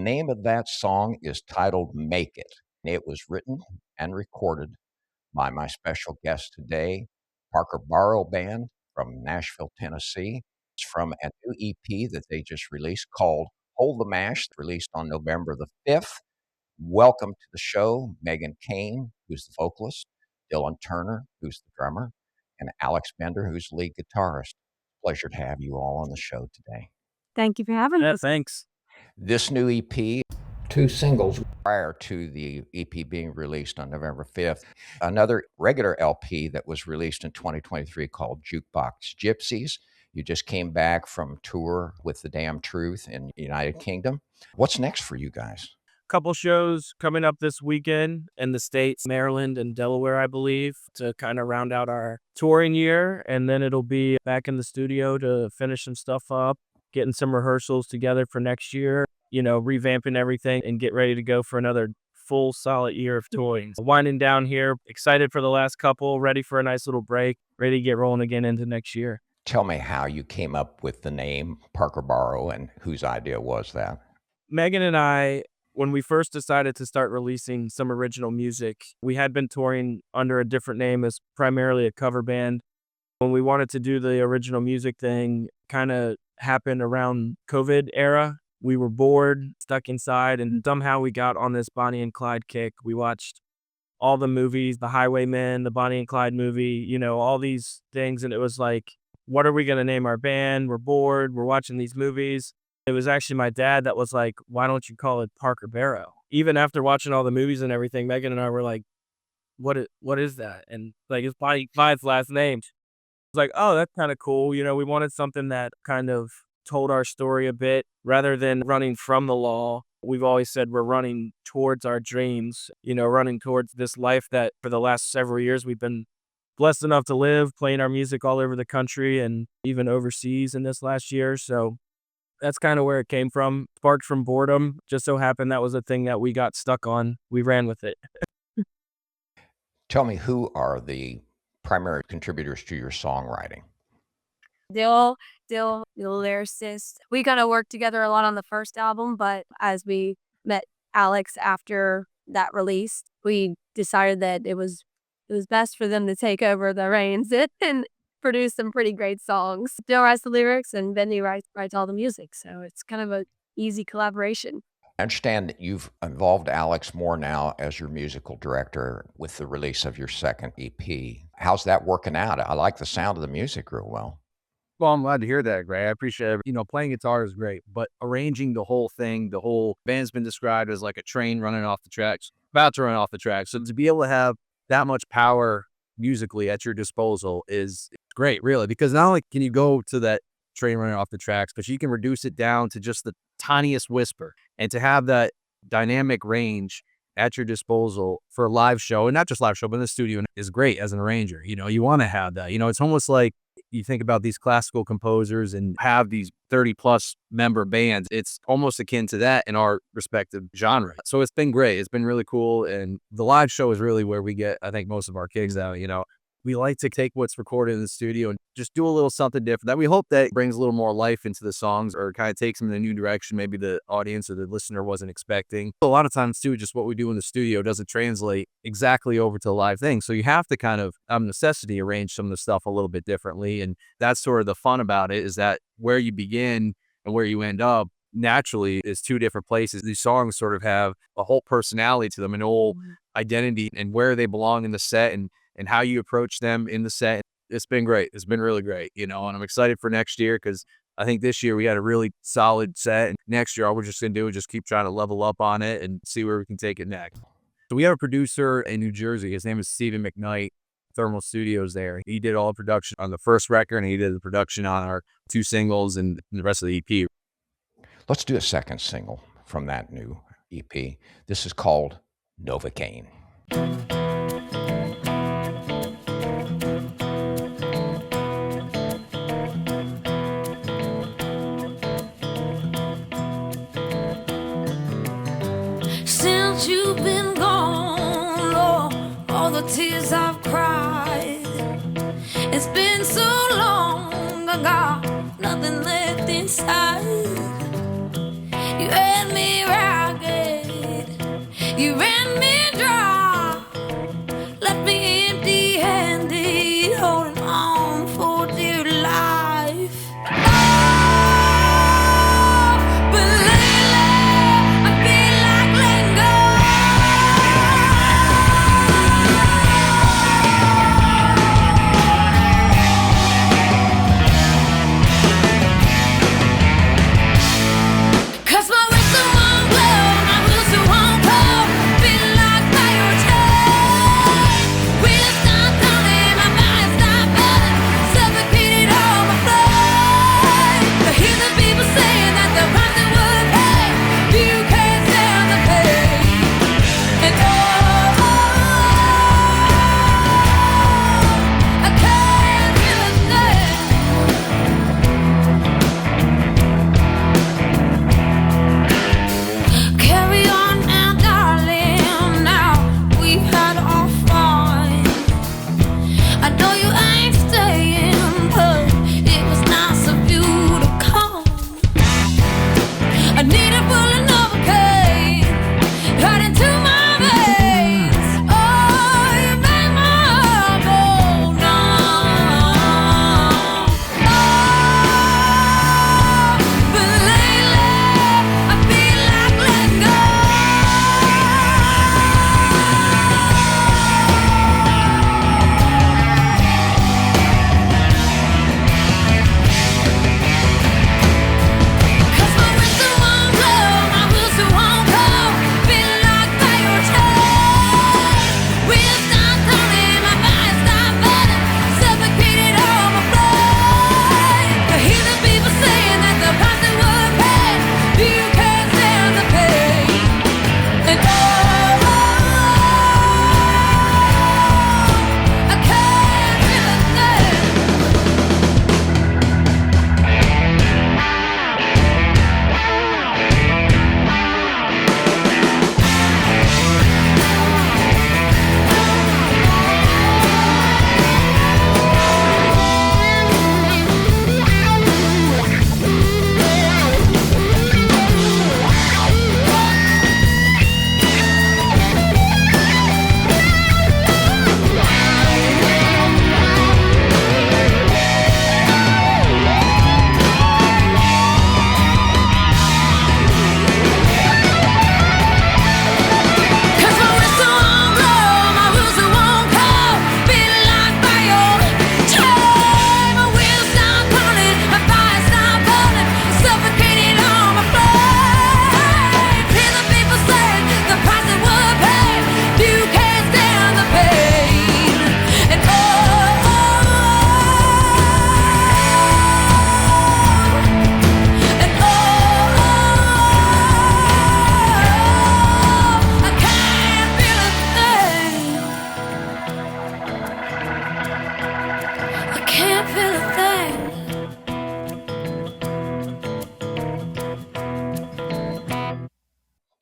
name of that song is titled Make It. It was written and recorded by my special guest today, Parker Barrow Band from Nashville, Tennessee. It's from a new EP that they just released called Hold the Mash, released on November the 5th. Welcome to the show, Megan Kane, who's the vocalist, Dylan Turner, who's the drummer, and Alex Bender, who's lead guitarist. Pleasure to have you all on the show today. Thank you for having us. Thanks. This new EP, 2 singles prior to the EP being released on November 5th. Another regular LP that was released in 2023 called Jukebox Gypsies. You just came back from tour with The Damn Truth in the United Kingdom. What's next for you guys? Couple shows coming up this weekend in the States, Maryland and Delaware, I believe, to kind of round out our touring year. And then it'll be back in the studio to finish some stuff up, getting some rehearsals together for next year, revamping everything and get ready to go for another full solid year of touring. Winding down here, excited for the last couple, ready for a nice little break, ready to get rolling again into next year. Tell me how you came up with the name Parker Barrow and whose idea was that? Megan and I, when we first decided to start releasing some original music, we had been touring under a different name as primarily a cover band. When we wanted to do the original music thing, kind of happened around COVID era. We were bored, stuck inside, and somehow we got on this Bonnie and Clyde kick. We watched all the movies, The Highwaymen, the Bonnie and Clyde movie, all these things. And it was like, what are we going to name our band? We're bored. We're watching these movies. It was actually my dad that was like, why don't you call it Parker Barrow? Even after watching all the movies and everything, Megan and I were like, what is that? And like, it's Bonnie and Clyde's last name. It's like, oh, that's kind of cool. We wanted something that kind of told our story a bit rather than running from the law. We've always said we're running towards our dreams, running towards this life that for the last several years we've been blessed enough to live, playing our music all over the country and even overseas in this last year. So that's kind of where it came from. Sparked from boredom. Just so happened that was a thing that we got stuck on. We ran with it. Tell me, who are the primary contributors to your songwriting? Dill, the lyricist. We kind of worked together a lot on the first album, but as we met Alex after that release, we decided that it was best for them to take over the reins and produce some pretty great songs. Dill writes the lyrics and Benny writes all the music, so it's kind of an easy collaboration. I understand that you've involved Alex more now as your musical director with the release of your second EP. How's that working out? I like the sound of the music real well. Well, I'm glad to hear that, Greg. I appreciate it. Playing guitar is great, but arranging the whole thing, the whole band's been described as like a train running off the tracks, about to run off the tracks. So to be able to have that much power musically at your disposal is great, really, because not only can you go to that train running off the tracks, but you can reduce it down to just the tiniest whisper, and to have that dynamic range at your disposal for a live show, and not just live show, but in the studio, is great as an arranger. You want to have that. It's almost like you think about these classical composers and have these 30 plus member bands. It's almost akin to that in our respective genre. So it's been great. It's been really cool. And the live show is really where we get, I think, most of our gigs out. We like to take what's recorded in the studio and just do a little something different that we hope that brings a little more life into the songs, or kind of takes them in a new direction maybe the audience or the listener wasn't expecting. A lot of times too, just what we do in the studio doesn't translate exactly over to the live thing. So you have to kind of, necessity, arrange some of the stuff a little bit differently. And that's sort of the fun about it, is that where you begin and where you end up naturally is two different places. These songs sort of have a whole personality to them, an whole identity, and where they belong in the set and how you approach them in the set. It's been great. It's been really great, and I'm excited for next year, because I think this year we had a really solid set, and next year all we're just going to do is just keep trying to level up on it and see where we can take it next. So we have a producer in New Jersey. His name is Stephen McKnight, Thermal Studios there. He did all the production on the first record, and he did the production on our 2 singles and the rest of the EP. Let's do a second single from that new EP. This is called Novocaine. Since you've been gone, Lord, all the tears I've cried, it's been so long, I got nothing left inside. You had me right You ran me dry, left me empty-handed, holding on for dear life. Oh, but lately I feel like letting go. 'Cause my whistle won't blow, my whistle won't blow. Feel like fire chain. Wheels stop turning, my mind stop burning, suffocated on my flame. I hear the people saying that the price they would pay, you can't stand the pain. And oh, I can't feel a thing. Carry on now, darling. Now we've had our fun. I know you ain't staying, but it was nice of you to come. I need a full of Novocaine right into my veins. Oh, you make my heart go numb. Oh, but lately I feel like letting go. 'Cause my whistle won't blow, my whistle won't go. Feel like fire chain. Wheels stop turning, my mind stop burning, suffocated on my flame. I hear the people saying that the price they would pay, you can't stand the pain. And oh, I can't feel a thing. Cause my whistle won't blow, my whistle won't go. Feel like fire chain. My wheels stop turning, my fire stop burning, suffocated on my flame. Hear the people say the price they would pay, you can't stand the pain. And oh, and oh, I can't feel a thing. I can't feel a thing.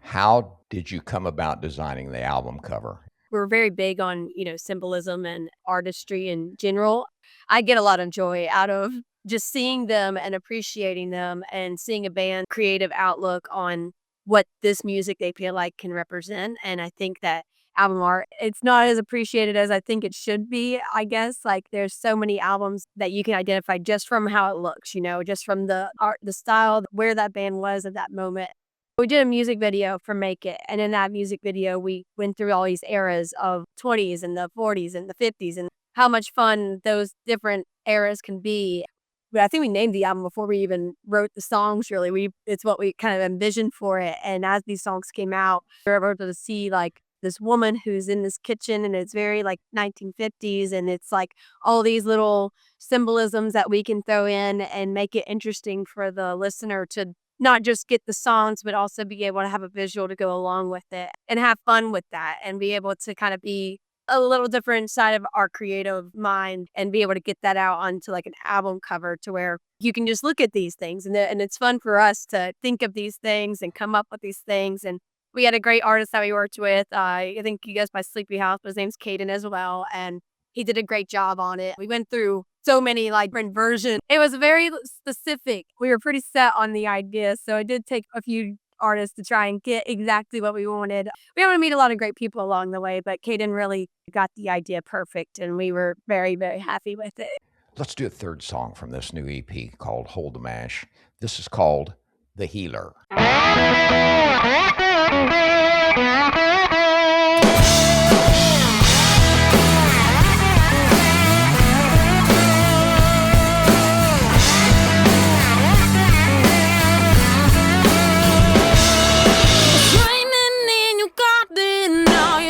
How did you come about designing the album cover? We're very big on, symbolism and artistry in general. I get a lot of joy out of just seeing them and appreciating them and seeing a band creative outlook on what this music they feel like can represent. And I think that album art, it's not as appreciated as I think it should be, I guess. Like there's so many albums that you can identify just from how it looks, just from the art, the style, where that band was at that moment. We did a music video for Make It, and in that music video, we went through all these eras of 20s and the 40s and the 50s and how much fun those different eras can be. But I think we named the album before we even wrote the songs, really. It's what we kind of envisioned for it. And as these songs came out, we were able to see like this woman who's in this kitchen, and it's very like 1950s, and it's like all these little symbolisms that we can throw in and make it interesting for the listener to not just get the songs, but also be able to have a visual to go along with it and have fun with that and be able to kind of be a little different side of our creative mind and be able to get that out onto like an album cover to where you can just look at these things and it's fun for us to think of these things and come up with these things. And we had a great artist that we worked with. I think he goes by Sleepy House, but his name's Caden as well. And he did a great job on it. We went through so many like different versions. It was very specific. We were pretty set on the idea. So it did take a few artists to try and get exactly what we wanted. We wanted to meet a lot of great people along the way, but Kaden really got the idea perfect, and we were very, very happy with it. Let's do a third song from this new EP called Hold the Mash. This is called The Healer.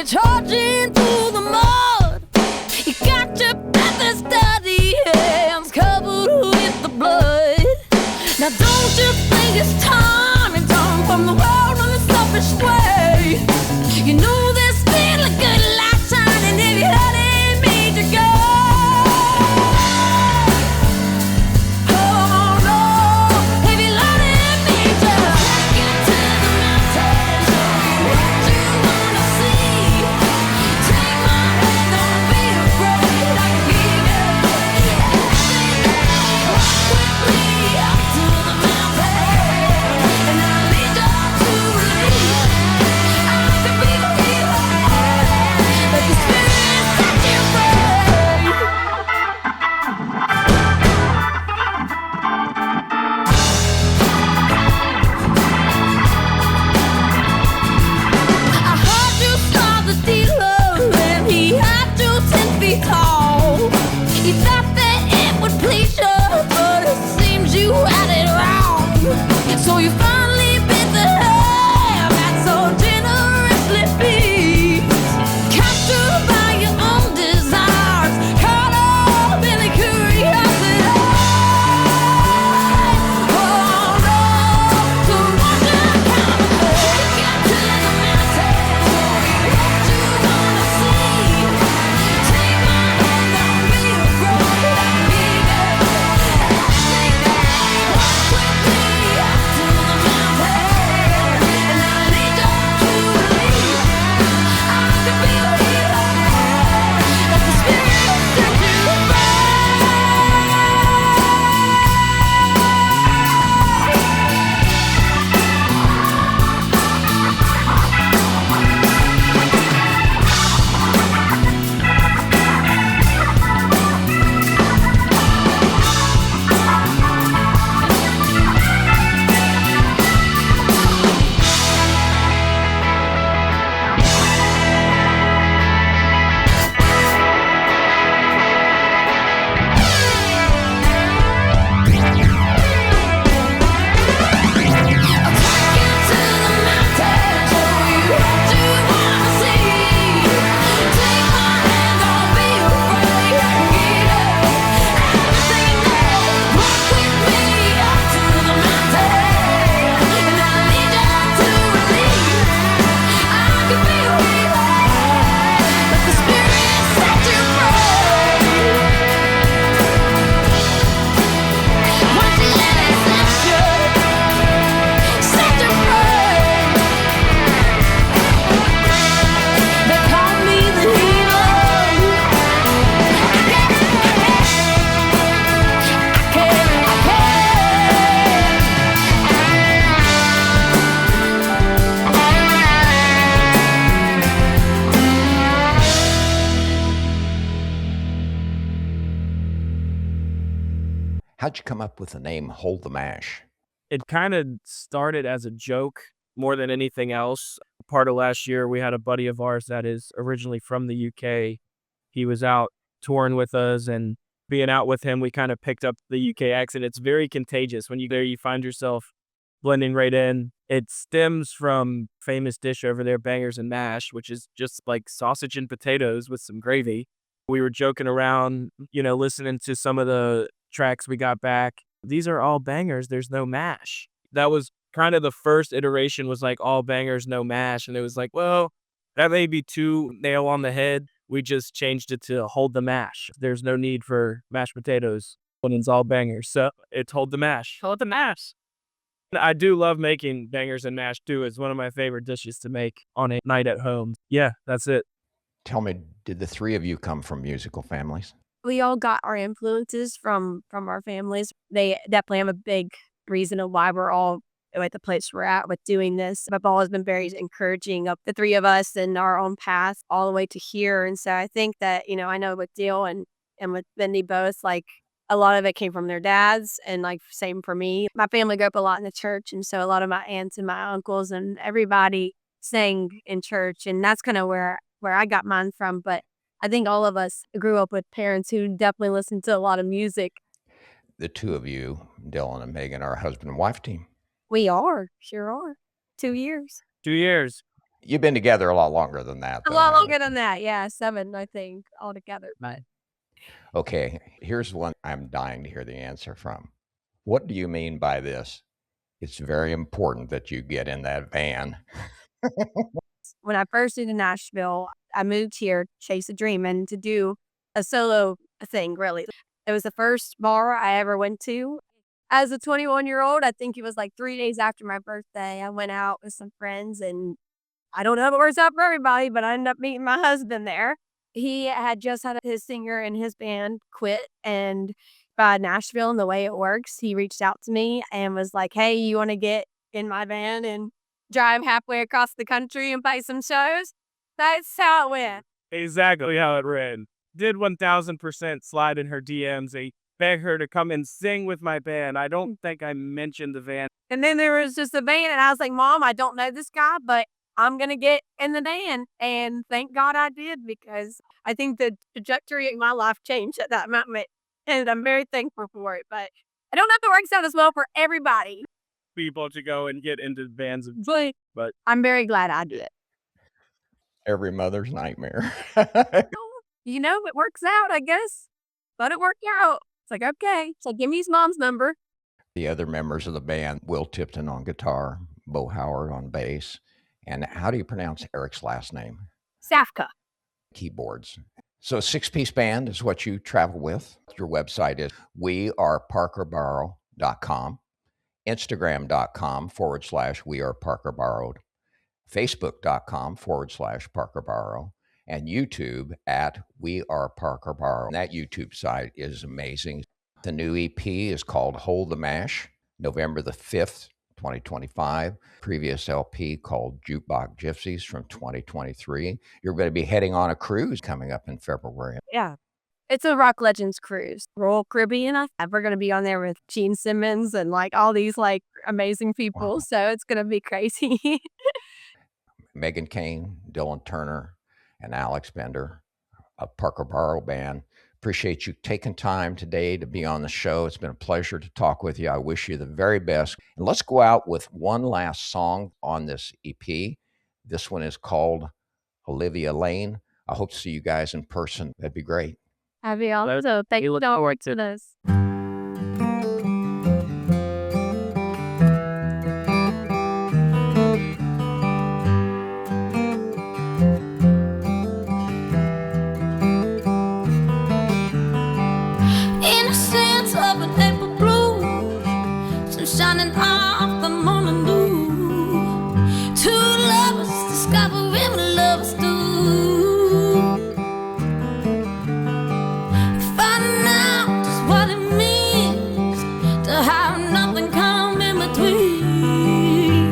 Charging through the mud, you got your breathless dirty hands covered with the blood. Now don't you think it's time to turn from the world in a selfish way? You know there's still a good light shining if you hadn't made you go. Oh no, if you let it be just take it to the mountains, what you wanna see. Take my hand, don't be afraid, I can give you everything. Walk with me up to the mountain, and I'll lead you to relief. I can be the healer, let the spirit set you free. I heard you saw the dealer and he had you 10 feet tall. You thought that it would please you, but it seems you had it wrong. So you finally bit the hand that so generously feeds. Captured by your own desires, caught up in the curiosity. Oh no, so won't you come with me? Get to the mountains, what you wanna see. Take my hand, don't be afraid, I can give you everything. Walk with me up to the mountain, and I'll lead you to relief. I can be the healer, let the spirit set you free. I'll take you to the mountains, show you what you wanna see. Take my hand, don't be afraid, I can give you everything. Walk with me up to the mountain, and I'll lead you to relief. I can be a healer, let the spirit set you free. Once you let it set you free. They call me the healer. I How'd you come up with the name Hold the Mash? It kind of started as a joke more than anything else. Part of last year, we had a buddy of ours that is originally from the UK. He was out touring with us, and being out with him, we kind of picked up the UK accent. It's very contagious. When you're there, you find yourself blending right in. It stems from famous dish over there, bangers and mash, which is just like sausage and potatoes with some gravy. We were joking around, listening to some of the tracks we got back. These are all bangers. There's no mash. That was kind of the first iteration, was like all bangers, no mash. And it was like, well, that may be too nail on the head. We just changed it to Hold the Mash. There's no need for mashed potatoes when it's all bangers. So it's Hold the Mash. Hold the Mash. I do love making bangers and mash too. It's one of my favorite dishes to make on a night at home. Yeah, that's it. Tell me, did the three of you come from musical families? We all got our influences from our families. They definitely have a big reason of why we're all at the place we're at with doing this. I've always been very encouraging of the three of us and our own path all the way to here. And so I think that, I know with Dale and with Bendy both, like a lot of it came from their dads, and like same for me. My family grew up a lot in the church, and so a lot of my aunts and my uncles and everybody sang in church, and that's kind of where I got mine from. But I think all of us grew up with parents who definitely listened to a lot of music. The two of you, Dylan and Megan, are a husband and wife team. We sure are. 2 years. 2 years. You've been together a lot longer than that. A lot longer than that, yeah. 7, I think, altogether. But Okay, here's one I'm dying to hear the answer from. What do you mean by this? It's very important that you get in that van. when I first moved to Nashville, I moved here to chase a dream and to do a solo thing, really. It was the first bar I ever went to. As a 21-year-old, I think it was like 3 days after my birthday, I went out with some friends, and I don't know if it works out for everybody, but I ended up meeting my husband there. He had just had his singer in his band quit, and by Nashville and the way it works, he reached out to me and was like, hey, you want to get in my van and drive halfway across the country and play some shows? That's how it went. Exactly how it ran. Did 1000% slide in her DMs. I begged her to come and sing with my band. I don't think I mentioned the van. And then there was just a van, and I was like, Mom, I don't know this guy, but I'm going to get in the van. And thank God I did, because I think the trajectory of my life changed at that moment. And I'm very thankful for it. But I don't know if it works out as well for everybody. People to go and get into vans. But I'm very glad I did. Every mother's nightmare. It works out, I guess. But it worked out. It's like, okay. So give me his mom's number. The other members of the band, Will Tipton on guitar, Bo Howard on bass. And how do you pronounce Eric's last name? Safka. Keyboards. So a 6-piece band is what you travel with. Your website is weareparkerbarrow.com, Instagram.com/weareparkerbarrow, Facebook.com/parkerbarrow, and YouTube at We Are Parker Barrow. And that YouTube site is amazing. The new EP is called Hold the Mash, November the 5th, 2025. Previous LP called Jukebox Gypsies from 2023. You're going to be heading on a cruise coming up in February. Yeah. It's a Rock Legends cruise. Royal Caribbean. We're going to be on there with Gene Simmons and like all these like amazing people. Wow. So it's going to be crazy. Megan Kane, Dylan Turner, and Alex Bender of Parker Barrow Band. Appreciate you taking time today to be on the show. It's been a pleasure to talk with you. I wish you the very best. And let's go out with one last song on this EP. This one is called Olivia Lane. I hope to see you guys in person. That'd be great. Thank you so much for this. Shining off the morning dew. Two lovers discovering what lovers do. Finding out just what it means to have nothing come in between.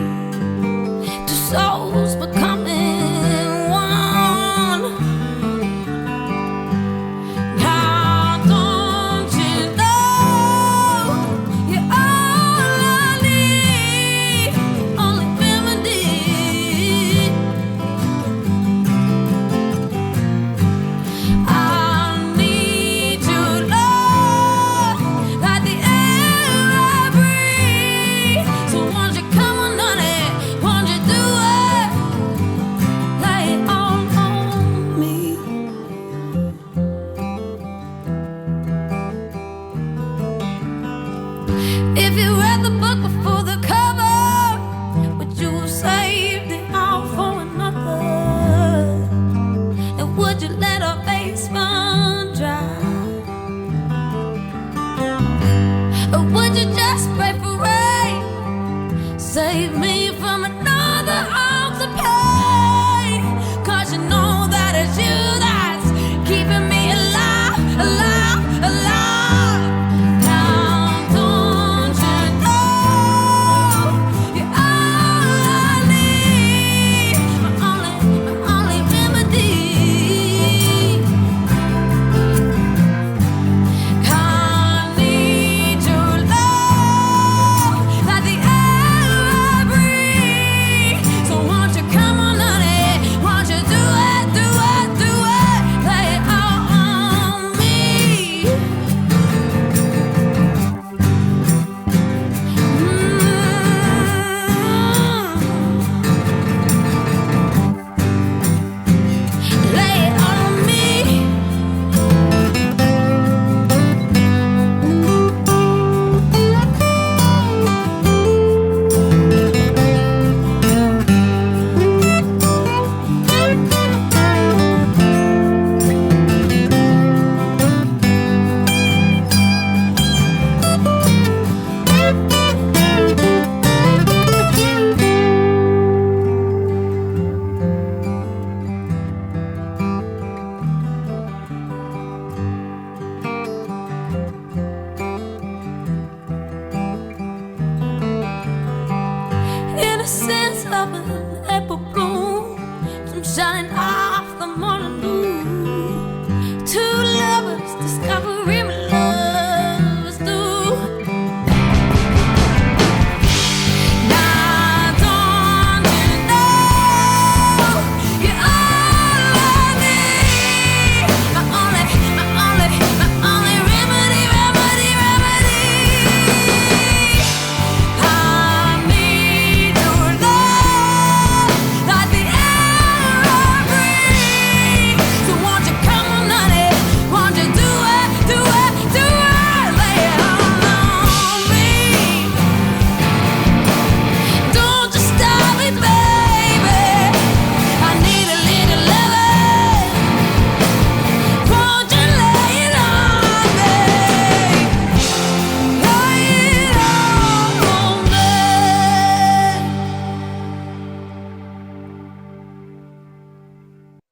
Two souls becoming one. Now don't you know you're if you read the book before the cover, would you have saved it all for another? And would you let our face run dry? Or would you just pray for rain? Save me from another ounce of pain. 'Cause you know that it's you that's keeping me alive, alive, alive. Now don't you know lovers.